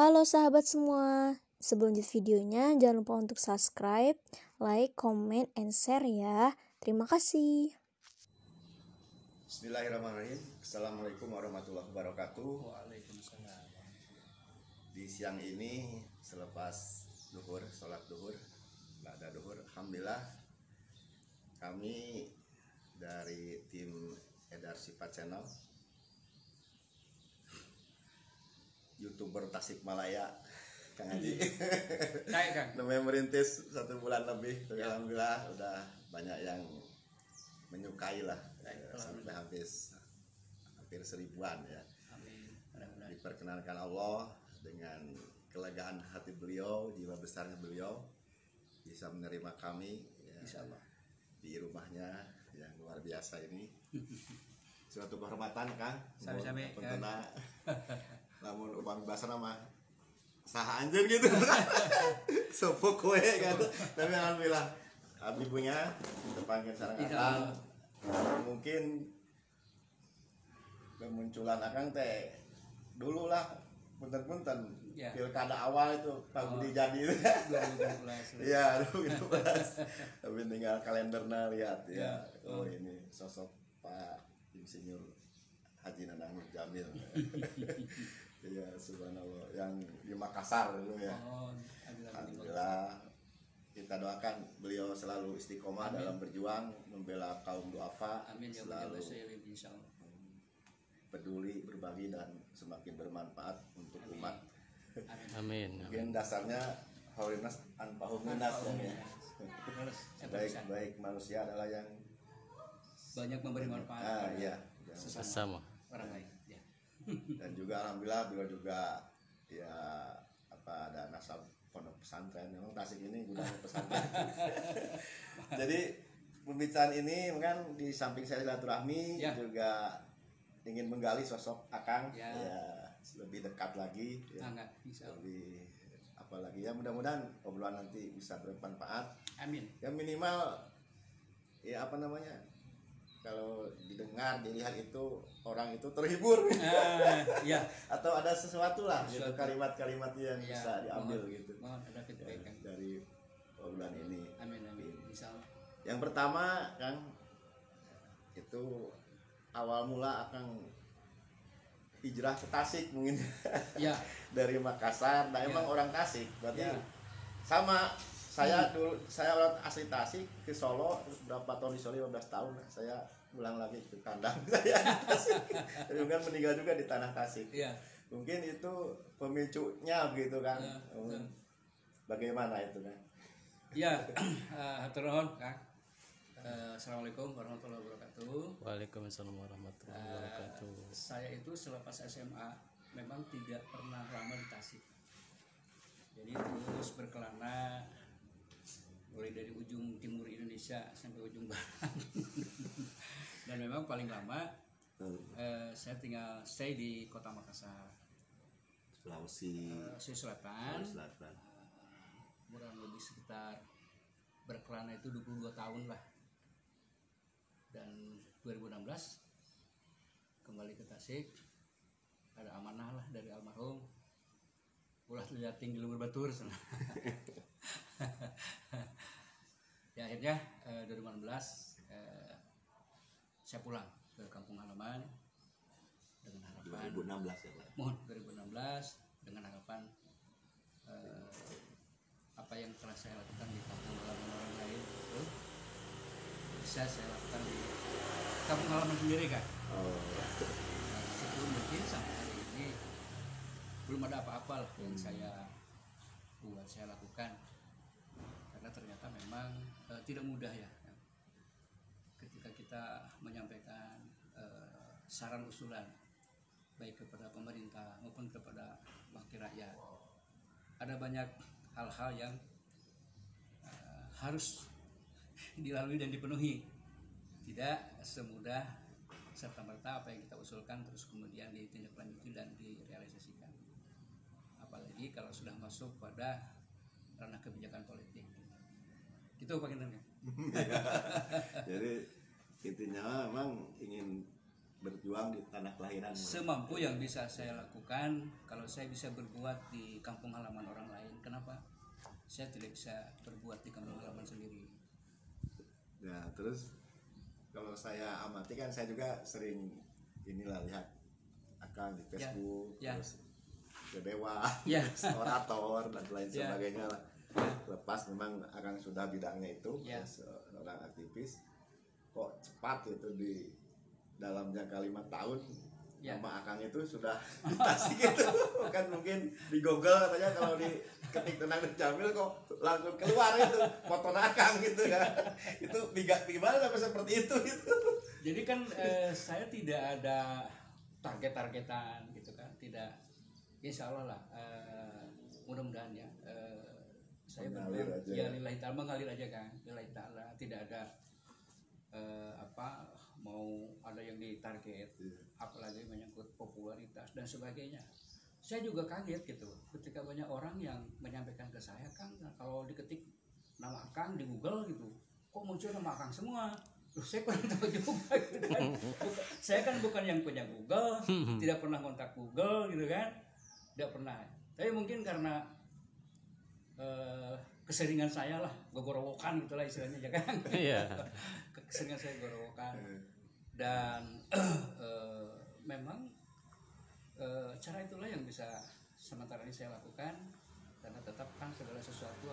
Halo sahabat semua, sebelum lanjut videonya jangan lupa untuk subscribe, like, comment, and share ya. Terima kasih. Bismillahirrahmanirrahim. Assalamualaikum warahmatullahi wabarakatuh. Waalaikumsalam. Di siang ini selepas duhur, sholat duhur, ba'da duhur, alhamdulillah kami dari tim Edar Sifat Channel, YouTuber Tasikmalaya, Kang Haji, namanya merintis 1 bulan lebih, tapi alhamdulillah udah banyak yang menyukai lah, sampai hampir 1000-an ya. Amin. Diperkenankan Allah dengan kelegaan hati beliau, jiwa besarnya beliau bisa menerima kami ya, Insyaallah. di rumahnya yang luar biasa ini. Suatu kehormatan Kang. Sami-sami, Kang. Namun upami basana mah saha anjeun gitu. Sopok we kan. Tapi alhamdulillah abdi punya depankeun sareng Akang. Mungkin kemunculan Akang teh dulu lah punten-punten Ya. pilkada awal itu Pak Budi jadi 2012. iya 2012 tapi tinggal kalendernya lihat ya. Oh ini sosok Pak Insinyur Haji Nanang Jamil. Iya subhanallah yang di Makassar dulu ya. Alhamdulillah kita doakan beliau selalu istiqomah dalam berjuang membela kaum duafa, Amin ya selalu rabbal alamin insyaallah. peduli, berbagi dan semakin bermanfaat untuk umat. Amin. Mungkin dasarnya Horinas anpahum minas ya. Baik manusia adalah yang Banyak memberi manfaat iya sesama orang lain ya. dan juga alhamdulillah beliau juga ya ada nasab pondok pesantren. Memang Tasik ini gudang pesantren. Jadi pembicaraan ini kan di samping saya silaturahmi Ya. juga ingin menggali sosok Akang Ya. lebih dekat lagi ya. Enggak, insyaallah. Lebih apalagi ya mudah-mudahan obrolan nanti bisa bermanfaat. Amin. Ya minimal ya apa namanya? Kalau didengar, dilihat itu orang itu terhibur. Ya. Atau ada sesuatu lah gitu Sesuatu. kalimat-kalimat yang Ya, bisa diambil gitu Mohon ada kebaikan. dari obrolan ini. Amin amin. Insyaallah. Yang pertama Kang, itu awal mula Akang hijrah ke Tasik mungkin Ya. dari Makassar. Nah emang Ya. orang Tasik berarti Ya. sama saya dulu, saya orang asli Tasik ke Solo terus berapa tahun di Solo, 15 tahun lah. Saya pulang lagi ke kandang saya di Tasik. Jadi kan meninggal juga di tanah Tasik. Ya. Mungkin itu pemicunya begitu kan. Ya, betul. Bagaimana itu kan? Ya, hatur nuhun, Kang. Assalamualaikum warahmatullahi wabarakatuh. Waalaikumsalam warahmatullahi wabarakatuh. Saya itu selepas SMA memang tidak pernah lama di Tasik. Jadi terus berkelana mulai dari ujung timur Indonesia sampai ujung barat. Dan memang paling lama saya tinggal stay di Kota Makassar, Sulawesi Selatan. Selatan. Kurang lebih sekitar berkelana itu 22 tahun lah. Dan 2016 kembali ke Tasik, ada amanah lah dari almarhum, ulah tidak tinggi luhur batur sana. Ya akhirnya 2016 saya pulang ke kampung halaman dengan harapan 2016 ya Pak. mohon 2016 dengan harapan apa yang telah saya lakukan di kampung halaman orang lain itu bisa saya lakukan di kampung halaman sendiri kan. Sebelum mungkin sampai hari ini belum ada apa-apa lah yang saya lakukan, karena ternyata memang tidak mudah ya ketika kita menyampaikan saran usulan baik kepada pemerintah maupun kepada wakil rakyat. Ada banyak hal-hal yang harus dilalui dan dipenuhi. Tidak semudah serta-merta apa yang kita usulkan terus kemudian ditindaklanjuti dan direalisasikan. Apalagi kalau sudah masuk pada ranah kebijakan politik. Itu Pak Gendeng. Jadi intinya memang ingin berjuang di tanah kelahiran. Semampu yang bisa saya lakukan, kalau saya bisa berbuat di kampung halaman orang lain, kenapa saya tidak bisa berbuat di kampung halaman sendiri? Ya terus kalau saya amati kan saya juga sering inilah lihat Akang di Facebook, ya. terus Dewa, Ya. orator dan lain Ya. sebagainya lah. Lepas memang Akang sudah bidangnya itu Ya. seorang aktivis, kok cepat itu di dalam jangka 5 tahun Ya. nama Akang itu sudah di Tasik gitu. Kan mungkin di Google katanya kalau diketik tentang Nur Jamil kok langsung keluar itu foto Akang gitu ya. Itu gimana sampai seperti itu gitu. Jadi kan saya tidak ada target-targetan gitu kan, tidak. Insya Allah lah, mudah-mudahan ya. Saya Mengalir berdoa, aja. ya lillahi ta'ala, mengalir aja kan, lillahi ta'ala, tidak ada mau ada yang ditarget, apalagi menyangkut popularitas dan sebagainya. Saya juga kaget gitu ketika banyak orang yang menyampaikan ke saya, Kang, kalau diketik nama Akang di Google gitu, kok muncul nama Akang semua? Loh, saya kurang tahu juga gitu kan. Saya kan bukan yang punya Google, tidak pernah kontak Google gitu kan, tidak pernah. Tapi mungkin karena keseringan saya lah, gogorowokan gitulah istilahnya ya kan. Iya. Keseringan saya gogorowokan. Dan memang cara itulah yang bisa sementara ini saya lakukan, karena tetap kan segala sesuatu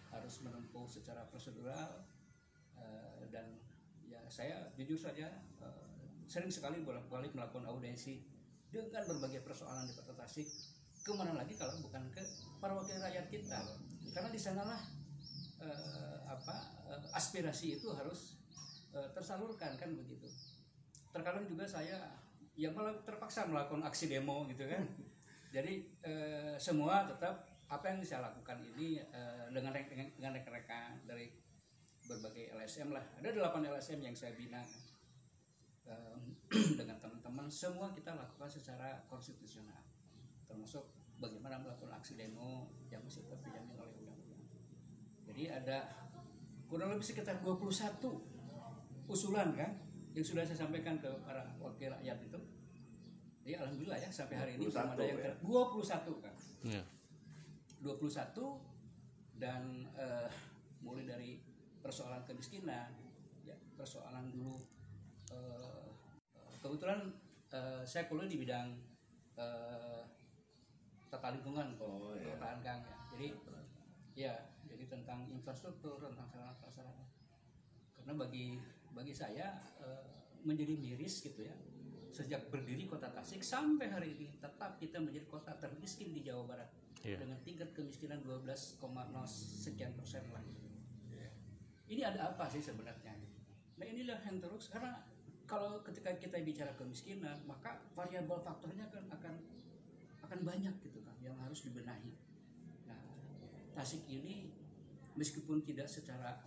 harus menempuh secara prosedural, dan ya saya jujur saja sering sekali bolak-balik melakukan audiensi dengan berbagai persoalan di Kota Tasik. Kemana lagi kalau bukan ke para wakil rakyat kita, karena di sanalah aspirasi itu harus tersalurkan kan begitu. Terkadang juga saya ya malah terpaksa melakukan aksi demo gitu kan. Jadi semua tetap apa yang saya lakukan ini dengan rekan-rekan dari berbagai LSM lah. Ada 8 LSM yang saya bina dengan teman-teman. Semua kita lakukan secara konstitusional, termasuk bagaimana melakukan aksi demo yang masih tetap dijamin oleh undang-undang. Jadi ada kurang lebih sekitar 21 usulan kan yang sudah saya sampaikan ke para wakil rakyat itu. Jadi alhamdulillah ya sampai hari ini belum ada yang 21 kan. Iya. 21 dan mulai dari persoalan kemiskinan, ya persoalan dulu kebetulan saya kuliah di bidang tata lingkungan, penataan Kang ya. Jadi tentang infrastruktur, tentang sarana prasarana. Karena bagi saya menjadi miris gitu ya. Sejak berdiri Kota Tasik sampai hari ini tetap kita menjadi kota termiskin di Jawa Barat. Yeah. Dengan tingkat kemiskinan 12,0 sekian persen lah. Ini ada apa sih sebenarnya? Nah inilah yang terus, karena kalau ketika kita bicara kemiskinan, maka variabel faktornya akan banyak gitu kan yang harus dibenahi. Nah, Tasik ini meskipun tidak secara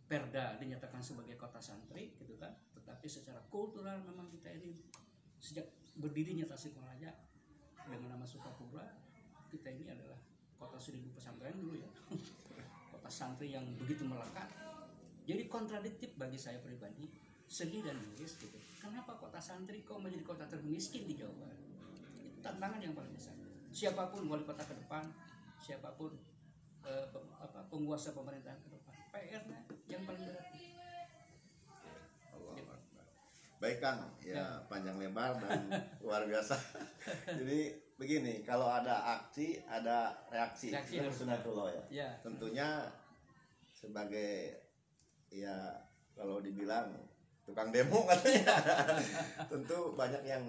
perda dinyatakan sebagai kota santri gitu kan, tetapi secara kultural memang kita ini sejak berdirinya Tasikmalaya dengan nama Sukapura, kita ini adalah kota 1000 pesantren dulu ya. Kota santri yang begitu melekat. Jadi kontradiktif bagi saya pribadi, sedih dan miris gitu. Kenapa kota santri kok menjadi kota termiskin di Jawa Barat? Itu tantangan yang paling besar. Siapapun wali kota ke depan, siapapun penguasa pemerintahan ke depan, PR-nya yang paling berat. Baik Kang, ya panjang lebar dan luar biasa. Jadi begini, kalau ada aksi, ada reaksi. Reaksi harus sunatullah ya. Ya. Tentunya sebagai ya kalau dibilang tukang demo katanya, tentu banyak yang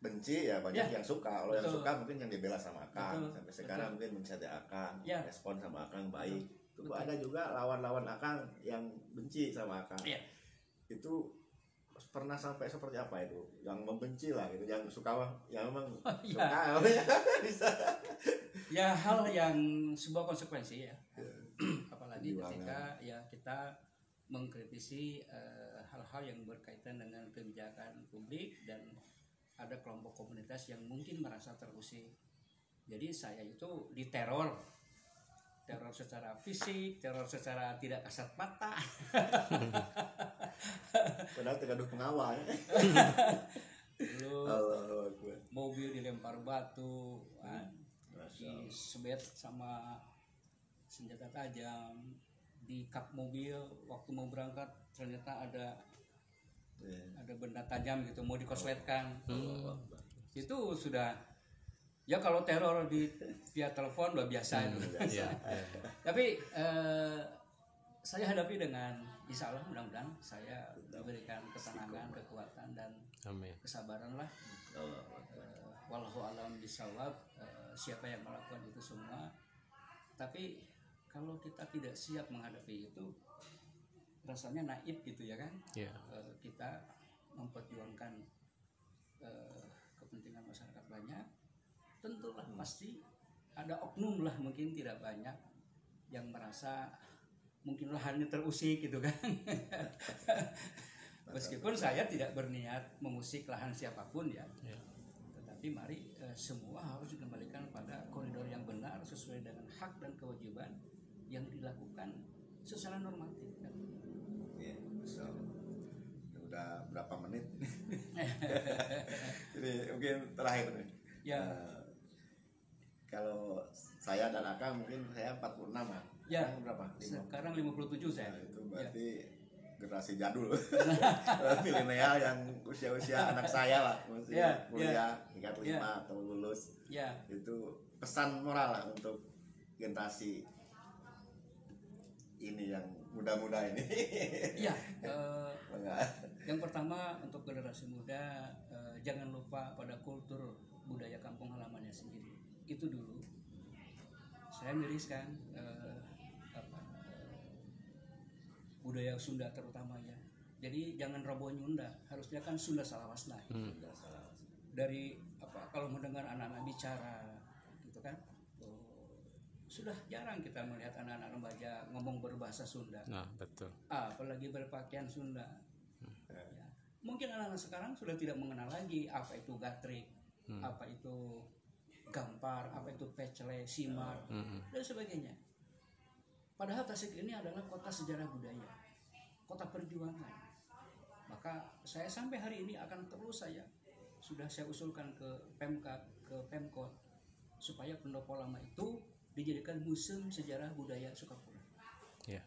benci ya, banyak yang suka. Kalau yang suka mungkin yang dibela sama Akang. Sampai sekarang mungkin mencetak Akang, respon sama Akang baik. Itu ada juga lawan-lawan Akang yang benci sama Akang. Itu pernah sampai seperti apa itu? Yang membenci lah gitu, yang suka, yang memang suka bisa. Ya hal yang sebuah konsekuensi ya. Apalagi ketika ya kita mengkritisi hal-hal yang berkaitan dengan kebijakan publik dan ada kelompok komunitas yang mungkin merasa terusik. Jadi saya itu diteror secara fisik, teror secara tidak kasat mata. Padahal tidak gaduh pengawal ya. Dulu Allahu Akbar. mobil dilempar batu, disebet sama senjata tajam, di kap mobil waktu mau berangkat ternyata ada benda tajam gitu mau dikosletkan. Itu sudah ya kalau teror via telepon udah biasa itu. Tapi saya hadapi dengan insya Allah mudah-mudahan saya diberikan ketenangan, kekuatan dan Amin. kesabaran lah. Wallahu a'lam bishawab. Siapa yang melakukan itu semua. Tapi kalau kita tidak siap menghadapi itu, rasanya naif gitu ya kan. Kita memperjuangkan kepentingan masyarakat banyak. Tentulah pasti ada oknum lah, mungkin tidak banyak yang merasa mungkin lahannya terusik gitu kan. Meskipun saya tidak berniat mengusik lahan siapapun ya. Tetapi mari semua harus dikembalikan pada koridor yang benar sesuai dengan hak dan kewajiban yang dilakukan secara normatif kan. Iya, so, udah berapa menit? Jadi mungkin terakhir nih. Ya. Kalau saya dan Aka mungkin saya 46 kan. Ya. Sekarang berapa? Sekarang 57 saya. Nah, itu berarti generasi jadul. Milenial yang usia-usia anak saya lah, masih kuliah tingkat 5 atau lulus. Itu pesan moral lah untuk generasi ini yang muda-muda ini. Iya. Yang pertama untuk generasi muda, jangan lupa pada kultur budaya kampung halamannya sendiri. Itu dulu. Saya miriskan budaya Sunda terutama ya. Jadi jangan roboh nyunda, harusnya kan Sunda salawasna. Dari kalau mendengar anak-anak bicara gitu kan. Sudah jarang kita melihat anak-anak remaja ngomong berbahasa Sunda. Nah, betul. Apalagi berpakaian Sunda. Ya. Mungkin anak-anak sekarang sudah tidak mengenal lagi apa itu gatrik, apa itu gampar, apa itu pecle, simar, dan sebagainya. Padahal Tasik ini adalah kota sejarah budaya, kota perjuangan. Maka saya sampai hari ini akan terus saya usulkan ke Pemkab, ke Pemkot, supaya pendopo lama itu dijadikan museum sejarah budaya Sukapura. Ya,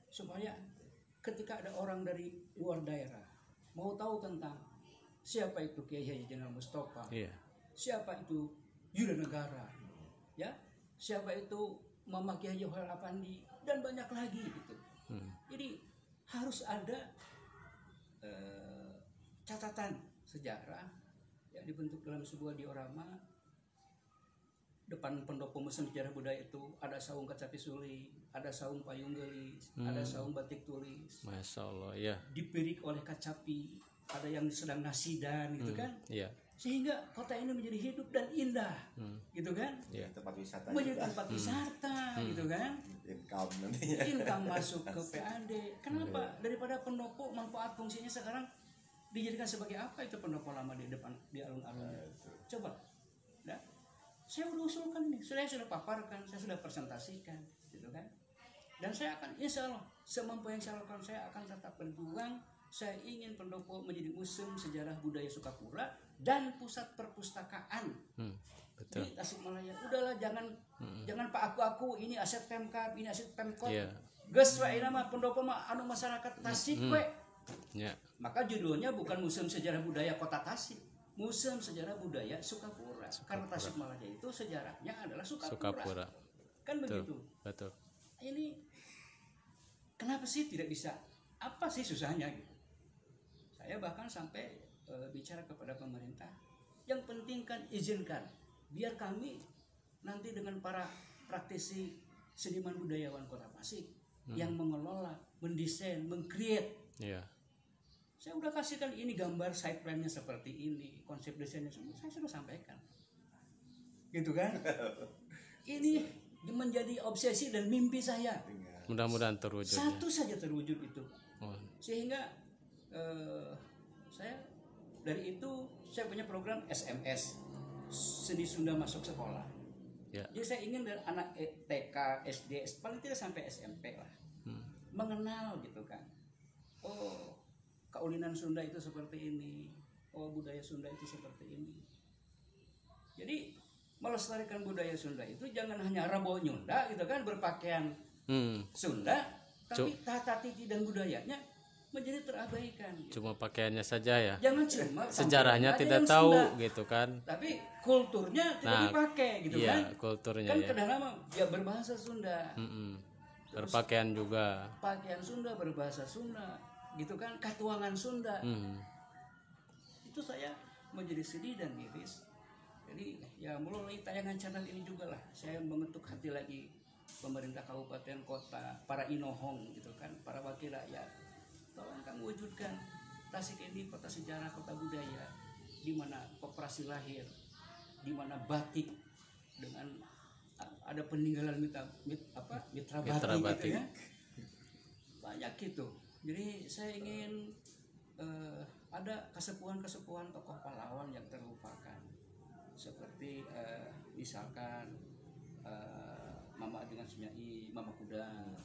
supaya ketika ada orang dari luar daerah mau tahu tentang siapa itu Kiai Haji Jenderal Mustafa, siapa itu Yuda Negara, ya, siapa itu Mama Kiai Haji Hoel Apandi dan banyak lagi gitu. Jadi harus ada catatan sejarah ya dibentuk dalam sebuah diorama. Depan pendopo museum sejarah budaya itu ada saung kacapi suli, ada saung payung gelis, ada saung batik tulis. Masya Allah ya. Dipirik oleh kacapi, ada yang sedang nasidan gitu kan. Iya. Sehingga kota ini menjadi hidup dan indah, gitu kan. Iya. Tempat wisata. Menjadi tempat wisata, gitu kan. Income nantinya. Income masuk ke PAD. Kenapa? Daripada pendopo manfaat fungsinya sekarang dijadikan sebagai apa itu pendopo lama di depan di alun-alunnya. Coba. Nah, saya udah usulkan nih, saya sudah paparkan, saya sudah presentasikan, gitu kan. Dan saya akan, insya Allah, semampu yang saya lakukan, saya akan tetap berjuang. Saya ingin pendopo menjadi museum sejarah budaya Sukapura dan pusat perpustakaan di Tasikmalaya. Udahlah, jangan pak aku ini aset Pemkab, ini aset Pemkot. Geus wae nama pendopo mah anu masyarakat Tasik we. Maka judulnya bukan Museum Sejarah Budaya Kota Tasik, Museum Sejarah Budaya Sukapura. Karena Tasikmalaya itu sejarahnya adalah Sukapura. Kan begitu. Betul. Ini kenapa sih tidak bisa? Apa sih susahnya gitu? Saya bahkan sampai bicara kepada pemerintah, yang penting kan izinkan, biar kami nanti dengan para praktisi seniman budayawan Kota Tasik yang mengelola, mendesain, mengcreate. Saya udah kasihkan ini gambar side plan-nya seperti ini, konsep desainnya semua saya sudah sampaikan, gitu kan? Ini menjadi obsesi dan mimpi saya. Mudah-mudahan terwujud. Satu saja terwujud itu, sehingga saya dari itu saya punya program SMS Seni Sunda Masuk Sekolah. Jadi saya ingin dari anak TK, SD, paling tidak sampai SMP lah, mengenal gitu kan. Oh, kaulinan Sunda itu seperti ini, oh budaya Sunda itu seperti ini. Jadi melestarikan budaya Sunda itu jangan hanya rabo nyunda gitu kan, berpakaian Sunda, tapi tata titi dan budayanya menjadi terabaikan. Gitu. Cuma pakaiannya saja ya. Jangan cuma sejarahnya tidak yang tahu Sunda, gitu kan. tapi kulturnya tidak dipakai gitu iya, kan. kulturnya Kan ya. kadang-kadang ya berbahasa Sunda. Berpakaian juga. Pakaian Sunda, berbahasa Sunda, gitu kan, katuangan Sunda. Itu saya menjadi sedih dan miris. Jadi ya melalui tayangan channel ini juga lah saya mengetuk hati lagi pemerintah kabupaten kota, para inohong gitu kan, para wakil rakyat. Tolong kamu wujudkan Tasik ini kota sejarah, kota budaya, di mana koperasi lahir, di mana batik dengan ada peninggalan mitra batik gitu ya. Banyak gitu. Jadi saya ingin ada kesepuhan-kesepuhan tokoh pahlawan yang terlupakan. Seperti misalkan Mama dengan Sunyai, Mama Kudang.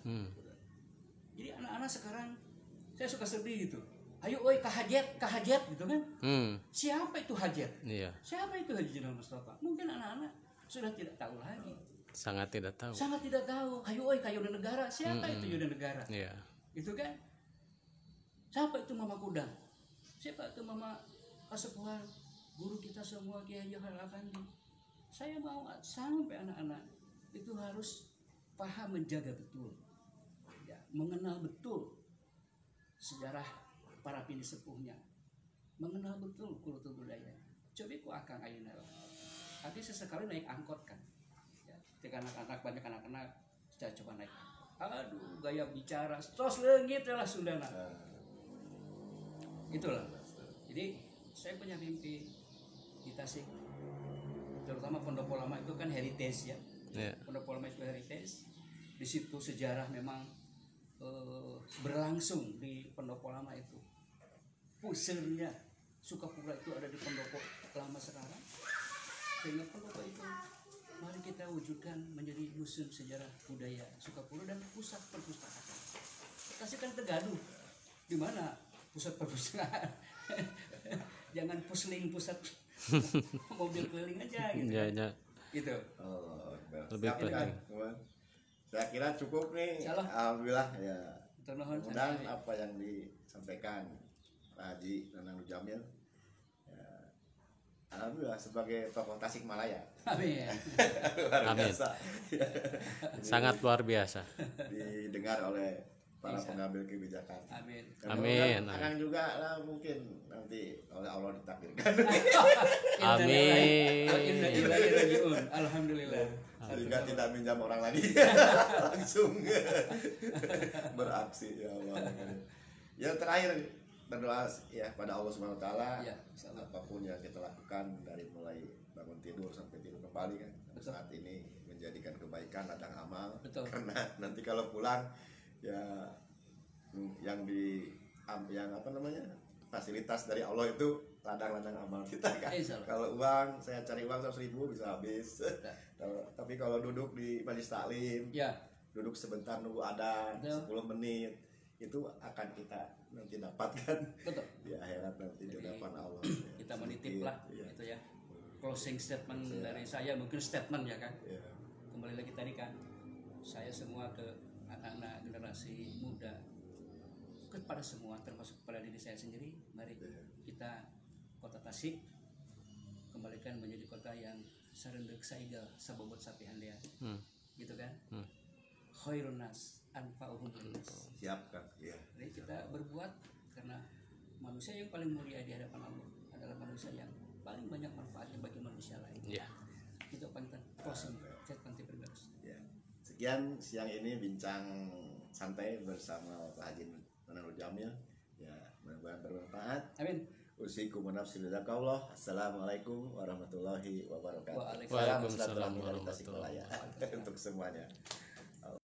Jadi anak-anak sekarang saya suka sedih gitu. Ayo oi kahajet gitu kan. Siapa itu Hajet? Iya. Siapa itu Haji Jenderal Mustafa? Mungkin anak-anak sudah tidak tahu lagi. Sangat tidak tahu. Sangat tidak tahu. Ayo oi Yuda Negara. Siapa itu Yuda Negara? Iya. Itu kan. Siapa itu Mama Kudang? Siapa itu Mama Kasepuhan? Guru kita semua Kiai Haji Afandi. Saya mau sampai anak-anak itu harus paham menjaga betul. Ya, mengenal betul sejarah para pini sepuhnya, mengenal betul kultur budaya. Coba ku akang ayeuna. Tapi sesekali naik angkot kan. Ya, ketika anak-anak banyak anak-anak saya coba naik. Aduh, gaya bicara terus leungit lah Sundana. Itulah. Jadi saya punya mimpi di Tasik. Terutama Pendopo Lama itu kan heritage ya. Yeah. Pendopo Lama itu heritage. Di situ sejarah memang berlangsung di Pendopo Lama itu. Pusirnya Sukapura itu ada di Pendopo Lama sekarang. Sehingga Pendopo itu mari kita wujudkan menjadi museum sejarah budaya Sukapura dan pusat perpustakaan. Tasik kan tergaduh. Di mana pusat perpustakaan? Jangan pusling pusat mobil keliling aja gitu. Iya, iya. Gitu. Oh, Lebih penting. Saya kira cukup nih. Insyaallah. Alhamdulillah ya. Mudah-mudahan apa yang disampaikan Pak Haji Nanang Jamil ya, alhamdulillah sebagai tokoh Tasikmalaya. Amin. Luar Amin. biasa. Sangat luar biasa. Didengar oleh para pengambil kebijakan. Amin. Amin. Akan juga lah mungkin nanti oleh Allah ditakdirkan. Amin. Inna lillahi wa inna ilaihi raji'un. Alhamdulillah. Sehingga tidak minjam orang lagi. Langsung beraksi ya Allah. Ya terakhir berdoa ya pada Allah Subhanahu wa taala Ya, apapun yang kita lakukan dari mulai bangun tidur sampai tidur kembali kan saat ini menjadikan kebaikan ladang amal. Betul. Karena nanti kalau pulang ya yang apa namanya fasilitas dari Allah itu ladang-ladang amal kita kan. Kalau uang saya cari uang 100.000 bisa habis. Tapi kalau duduk di majelis taklim, Ya. duduk sebentar nunggu adzan 10 menit itu akan kita nanti dapatkan. Betul. Di akhirat nanti di hadapan Allah. Kita menitip lah gitu ya. Closing statement dari saya mungkin statement ya kan. Ya. Kembali lagi tadi kan saya semua ke anak-anak generasi muda kepada semua termasuk kepada diri saya sendiri, mari kita kota Tasik kembalikan menjadi kota yang sarendek saigal sabobot sapihan dia. Gitu kan? Khairun nas anfa'uhum linnas. Siap kan? Iya. Jadi kita berbuat karena manusia yang paling mulia di hadapan Allah adalah manusia yang paling banyak manfaatnya bagi manusia lain. Iya. Itu pantang closing statement primus. Ya. Sekian siang ini bincang santai bersama Pak Haji Nanang Jamil. Ya, mudah-mudahan bermanfaat. Amin. Usikum nafsi lillakallah. Assalamualaikum warahmatullahi wabarakatuh. Waalaikumsalam Salam sejahtera dari Tasikmalaya untuk semuanya.